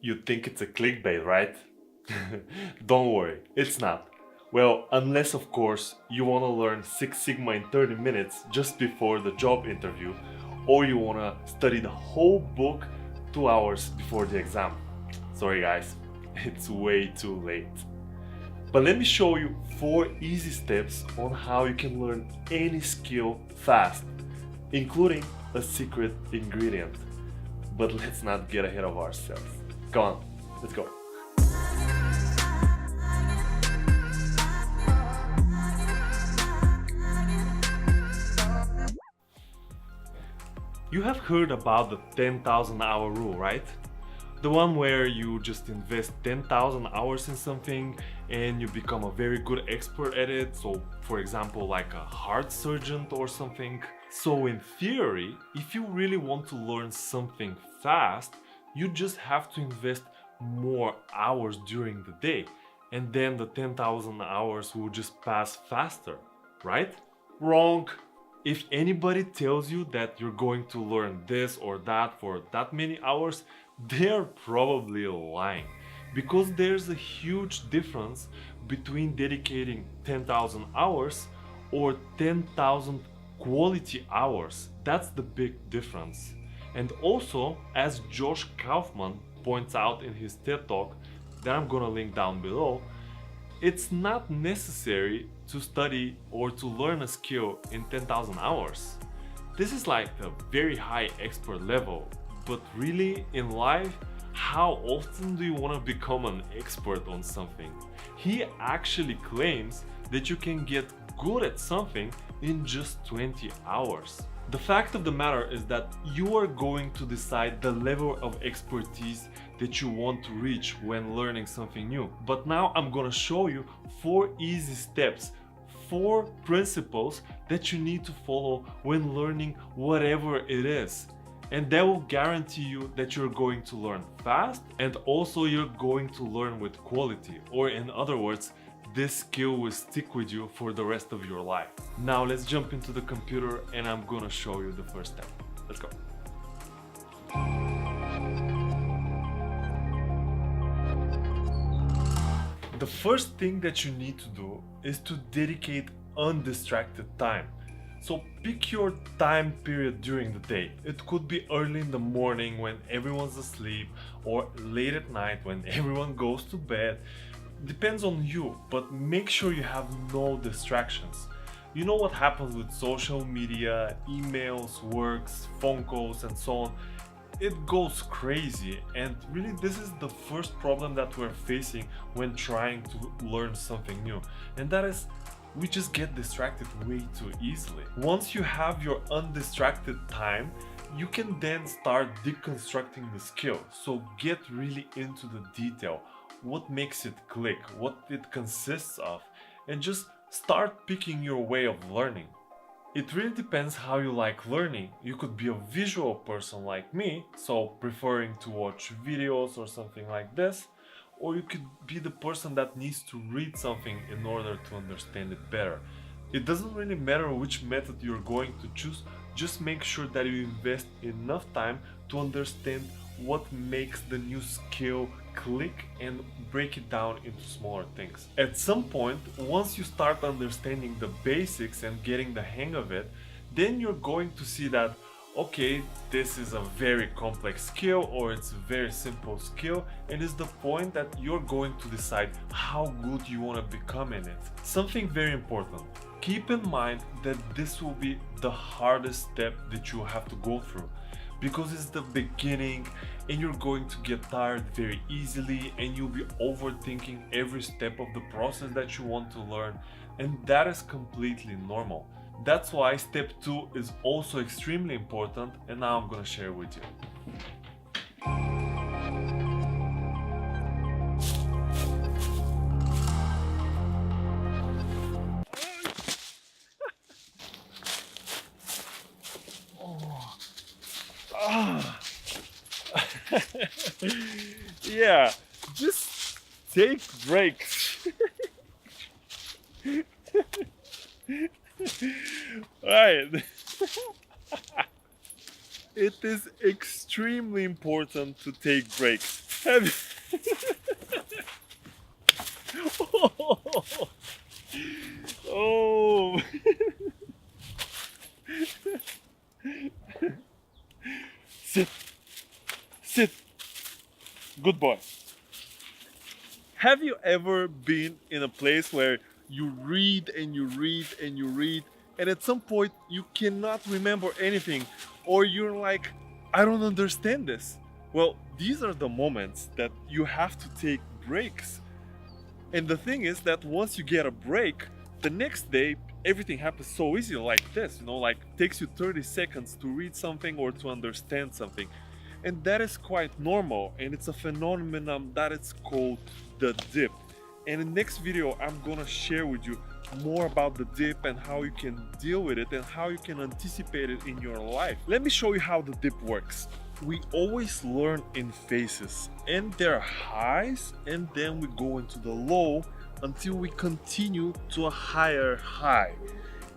You think it's a clickbait, right? Don't worry, it's not. Well, unless of course you want to learn Six Sigma in 30 minutes just before the job interview, or you want to study the whole book 2 hours before the exam. Sorry guys, it's way too late. But let me show you 4 easy steps on how you can learn any skill fast, including a secret ingredient. But let's not get ahead of ourselves. Come on, let's go. You have heard about the 10,000 hour rule, right? The one where you just invest 10,000 hours in something and you become a very good expert at it. So, for example, like a heart surgeon or something. So, in theory, if you really want to learn something fast, you just have to invest more hours during the day. And then the 10,000 hours will just pass faster, right? Wrong. If anybody tells you that you're going to learn this or that for that many hours, they're probably lying. Because there's a huge difference between dedicating 10,000 hours or 10,000 quality hours. That's the big difference. And also, as Josh Kaufman points out in his TED Talk, that I'm gonna link down below, it's not necessary to study or to learn a skill in 10,000 hours. This is like a very high expert level, but really in life, how often do you want to become an expert on something? He actually claims that you can get good at something in just 20 hours. The fact of the matter is that you are going to decide the level of expertise that you want to reach when learning something new. But now I'm gonna show you 4 easy steps, 4 principles that you need to follow when learning whatever it is. And that will guarantee you that you're going to learn fast and also you're going to learn with quality. Or in other words, this skill will stick with you for the rest of your life. Now let's jump into the computer and I'm gonna show you the first step. Let's go. The first thing that you need to do is to dedicate undistracted time. So pick your time period during the day. It could be early in the morning when everyone's asleep or late at night when everyone goes to bed. Depends on you, but make sure you have no distractions. You know what happens with social media, emails, works, phone calls, and so on. It goes crazy, and really this is the first problem that we're facing when trying to learn something new, and that is we just get distracted way too easily. Once you have your undistracted time, you can then start deconstructing the skill. So get really into the detail. What makes it click, what it consists of, and just start picking your way of learning. It really depends how you like learning. You could be a visual person like me, so preferring to watch videos or something like this, or you could be the person that needs to read something in order to understand it better. It doesn't really matter which method you're going to choose, just make sure that you invest enough time to understand what makes the new skill click and break it down into smaller things. At some point, once you start understanding the basics and getting the hang of it, then you're going to see that okay, this is a very complex skill or it's a very simple skill, and it's the point that you're going to decide how good you want to become in it. Something very important. Keep in mind that this will be the hardest step that you have to go through, because it's the beginning and you're going to get tired very easily and you'll be overthinking every step of the process that you want to learn, and that is completely normal. That's why step 2 is also extremely important, and now I'm gonna share with you. Yeah, just take breaks. Right. it is extremely important to take breaks. Have oh, sit, sit, good boy. Have you ever been in a place where you read and you read and you read, and at some point you cannot remember anything, or you're like, I don't understand this? Well, these are the moments that you have to take breaks. And the thing is that once you get a break, the next day everything happens so easy like this, like takes you 30 seconds to read something or to understand something. And that is quite normal, and it's a phenomenon that is called the dip. And in the next video I'm gonna share with you more about the dip and how you can deal with it and how you can anticipate it in your life. Let me show you how the dip works. We always learn in phases, and there are highs, and then we go into the low until we continue to a higher high.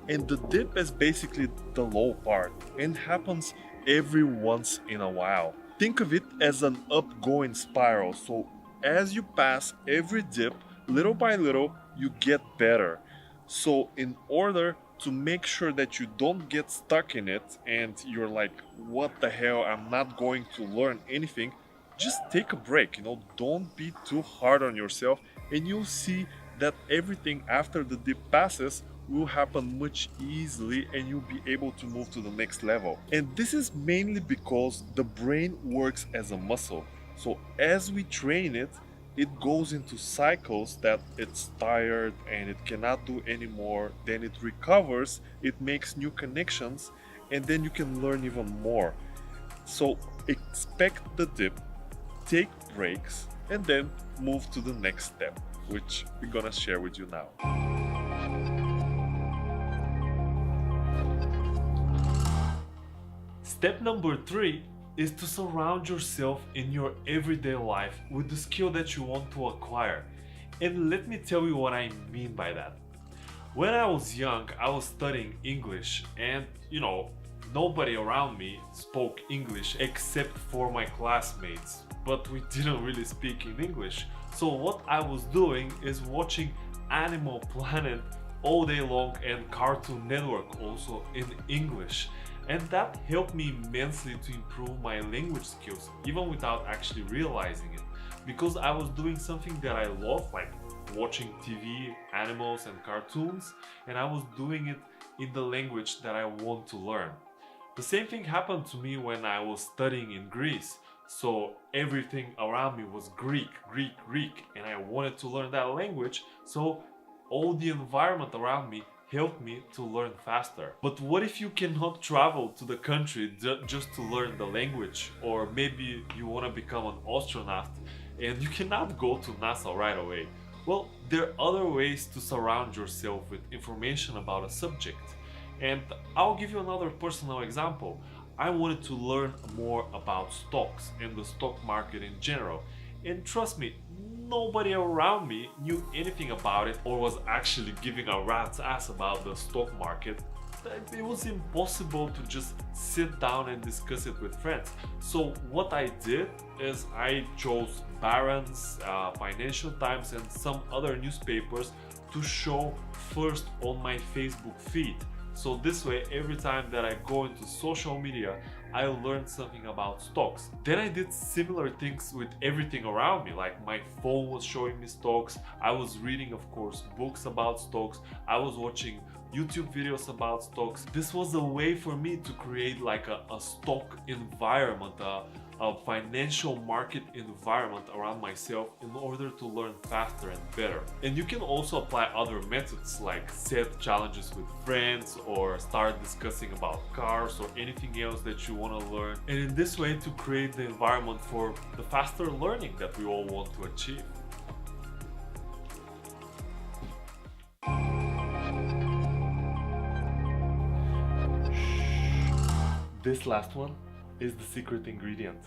And the dip is basically the low part and happens every once in a while. Think of it as an upgoing spiral. So as you pass every dip, little by little, you get better. So in order to make sure that you don't get stuck in it and you're like, what the hell, I'm not going to learn anything, just take a break. Don't be too hard on yourself, and you'll see that everything after the dip passes will happen much easily, and you'll be able to move to the next level. And this is mainly because the brain works as a muscle. So as we train it, it goes into cycles that it's tired and it cannot do anymore, then it recovers, it makes new connections, and then you can learn even more. So expect the dip, take breaks, and then move to the next step, which we're gonna share with you now. Step number 3 is to surround yourself in your everyday life with the skill that you want to acquire. And let me tell you what I mean by that. When I was young, I was studying English, and nobody around me spoke English except for my classmates, but we didn't really speak in English. So what I was doing is watching Animal Planet all day long and Cartoon Network also in English. And that helped me immensely to improve my language skills, even without actually realizing it. Because I was doing something that I love, like watching TV, animals and cartoons, and I was doing it in the language that I want to learn. The same thing happened to me when I was studying in Greece. So everything around me was Greek, and I wanted to learn that language, so all the environment around me helped me to learn faster. But what if you cannot travel to the country just to learn the language? Or maybe you want to become an astronaut and you cannot go to NASA right away. Well, there are other ways to surround yourself with information about a subject. And I'll give you another personal example. I wanted to learn more about stocks and the stock market in general. And trust me, nobody around me knew anything about it or was actually giving a rat's ass about the stock market. It was impossible to just sit down and discuss it with friends. So what I did is I chose Barron's, Financial Times and some other newspapers to show first on my Facebook feed. So this way, every time that I go into social media, I learned something about stocks. Then I did similar things with everything around me, like my phone was showing me stocks, I was reading, of course, books about stocks, I was watching YouTube videos about stocks. This was a way for me to create like a stock environment, a financial market environment around myself in order to learn faster and better. And you can also apply other methods like set challenges with friends or start discussing about cars or anything else that you want to learn. And in this way to create the environment for the faster learning that we all want to achieve. This last one is the secret ingredient.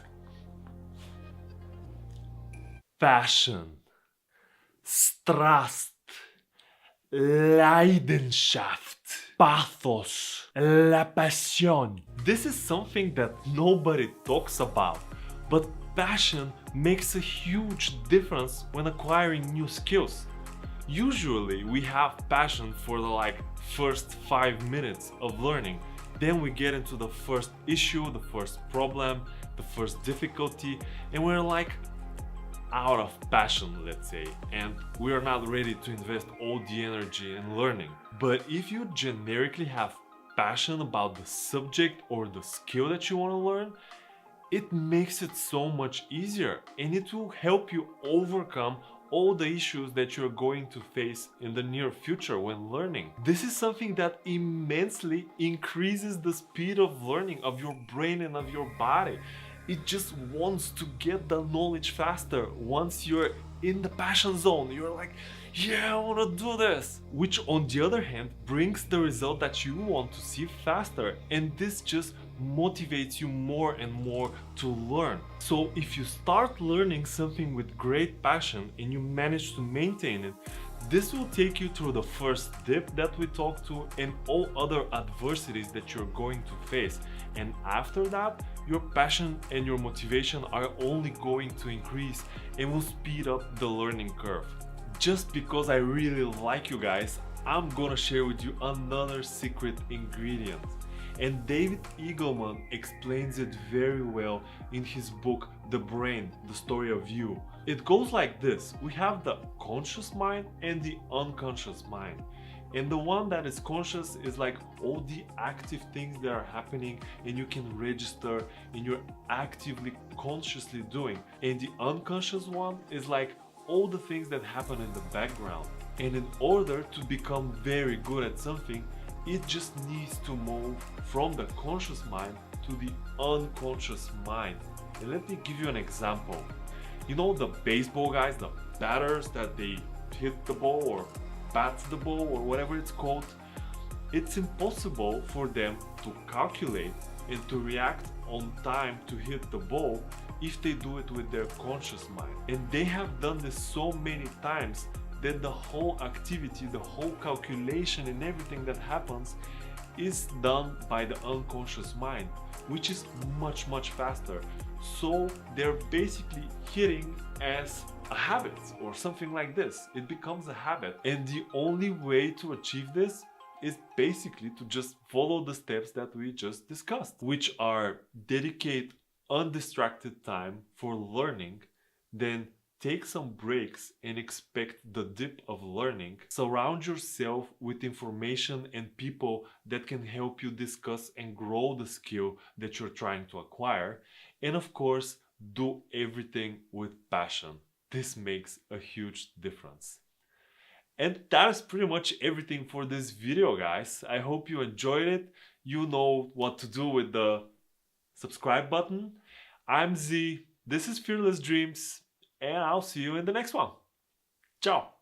Passion, Strast, Leidenschaft. pathos, la pasión. This is something that nobody talks about, but passion makes a huge difference when acquiring new skills. Usually we have passion for the first 5 minutes of learning. Then we get into the first issue, the first problem, the first difficulty, and we're out of passion, let's say, and we are not ready to invest all the energy in learning. But if you generically have passion about the subject or the skill that you want to learn, it makes it so much easier, and it will help you overcome all the issues that you're going to face in the near future when learning. This is something that immensely increases the speed of learning of your brain and of your body. It just wants to get the knowledge faster. Once you're in the passion zone, you're like, yeah, I want to do this. Which on the other hand brings the result that you want to see faster, and this just motivates you more and more to learn. So if you start learning something with great passion and you manage to maintain it, this will take you through the first dip that we talked to and all other adversities that you're going to face. And after that, your passion and your motivation are only going to increase and will speed up the learning curve. Just because I really like you guys, I'm gonna share with you another secret ingredient. And David Eagleman explains it very well in his book, The Brain, The Story of You. It goes like this: we have the conscious mind and the unconscious mind. And the one that is conscious is like all the active things that are happening and you can register and you're actively, consciously doing. And the unconscious one is like all the things that happen in the background. And in order to become very good at something, it just needs to move from the conscious mind to the unconscious mind. And let me give you an example. You know the baseball guys, the batters that they hit the ball or bats the ball or whatever it's called? It's impossible for them to calculate and to react on time to hit the ball if they do it with their conscious mind. And they have done this so many times that the whole activity, the whole calculation and everything that happens is done by the unconscious mind, which is much faster. So they're basically hitting as a habit or something like this. It becomes a habit, and the only way to achieve this is basically to just follow the steps that we just discussed, which are dedicate undistracted time for learning, then take some breaks and expect the dip of learning. Surround yourself with information and people that can help you discuss and grow the skill that you're trying to acquire. And of course, do everything with passion. This makes a huge difference. And that is pretty much everything for this video, guys. I hope you enjoyed it. You know what to do with the subscribe button. I'm Z, this is Fearless Dreams, and I'll see you in the next one. Ciao!